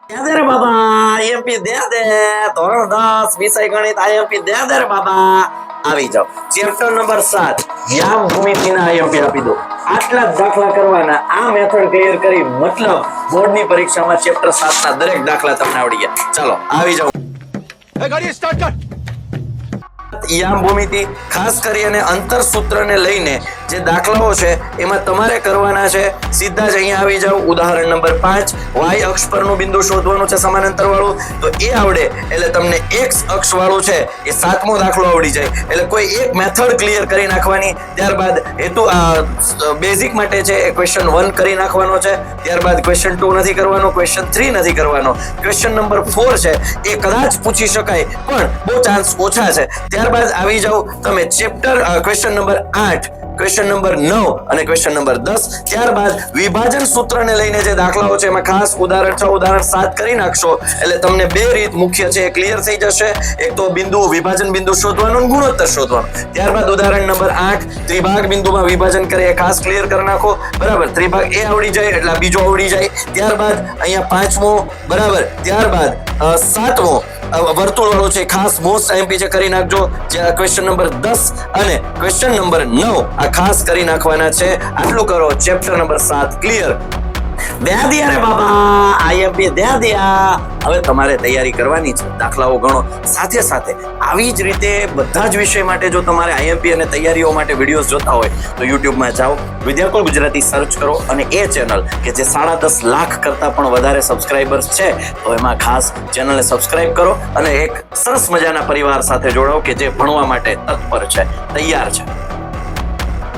દે રે બાબા આઈએમપી દે ધોરણ 10 વિષય ગણિત આઈએમપી દે રે બાબા આવી જાઓ ચેપ્ટર નંબર 7 યામ ભૂમિતિના આઈએમપી આપી દો આટલા જ દાખલા કરવાના આ મેથડ ક્લિયર કરી મતલબ બોર્ડની પરીક્ષામાં ચેપ્ટર 7 ના દરેક દાખલા તમને આવડી ગયા ચાલો આવી જાઓ ગાડી સ્ટાર્ટ કર યામ ભૂમિતિ ખાસ કરીને અંતર સૂત્રને લઈને જે દાખલાઓ છે એમાં તમારે કરવાના છે સીધા જ અહીંયા આવી જાવ ઉદાહરણ નંબર 5 y અક્ષ પરનું બિંદુ શોધવાનું છે સમાંતર વાળું તો એ આવડે એટલે તમને x અક્ષ વાળું છે એ સાતમો દાખલો આવડી જાય એટલે કોઈ એક મેથડ ક્લિયર કરી નાખવાની ત્યારબાદ હેતુ બેઝિક માટે છે એ ક્વેશ્ચન 1 કરી નાખવાનો છે ત્યારબાદ ક્વેશ્ચન 2 નથી કરવાનો ક્વેશ્ચન 3 નથી કરવાનો ક્વેશ્ચન નંબર 4 છે એ કદાચ પૂછી શકાય પણ બહુ ચાન્સ ઓછા છે ત્યારબાદ આવી જાવ તમે chapter question number 8 question number 9 અને ક્વેશ્ચન નંબર 10 ત્યારબાદ વિભાજન સૂત્રને લઈને જે દાખલાઓ છે એમાં ખાસ ઉદાહરણ 6 ઉદાહરણ 7 કરી નાખશો એટલે તમને બે રીત મુખ્ય છે એ ક્લિયર થઈ જશે એક તો બિંદુ વિભાજન બિંદુ શોધવાનું અને ગુણોત્તર શોધવાનું ત્યારબાદ ઉદાહરણ નંબર 8 ત્રિભાગ બિંદુમાં વિભાજન કરે એ ખાસ ક્લિયર કરી નાખો બરાબર ત્રિભાગ એ આવડી જાય એટલે બીજો આવડી જાય ત્યારબાદ અહીંયા પાંચમો બરાબર ત્યારબાદ સાતમો વર્તુળ વાળો છે ખાસ મોસ્ટ આઈએમપી છે કરી નાખજો જે ક્વેશ્ચન નંબર 10 અને ક્વેશ્ચન નંબર 9 આ ખાસ કરી નાખવાના છે આટલું કરો ચેપ્ટર નંબર 7 ક્લિયર દે દિયા રે બાબા આઈએમપી દે દિયા હવે તમારે તૈયારી કરવાની છે દાખલાઓ ગણો સાથે સાથે આવી જ રીતે બધા જ વિષય માટે જો તમારે આઈએમપી અને તૈયારીઓ માટે વિડીયોઝ જોતા હોય તો યુટ્યુબમાં જાઓ વિદ્યાકુલ ગુજરાતી સર્ચ કરો અને એ ચેનલ કે જે 10.5 લાખ કરતાં પણ વધારે સબસ્ક્રાઇબર્સ છે તો એમાં ખાસ ચેનલને સબસ્ક્રાઇબ કરો અને એક સરસ મજાના પરિવાર સાથે જોડાઓ કે જે ભણવા માટે તત્પર છે તૈયાર છે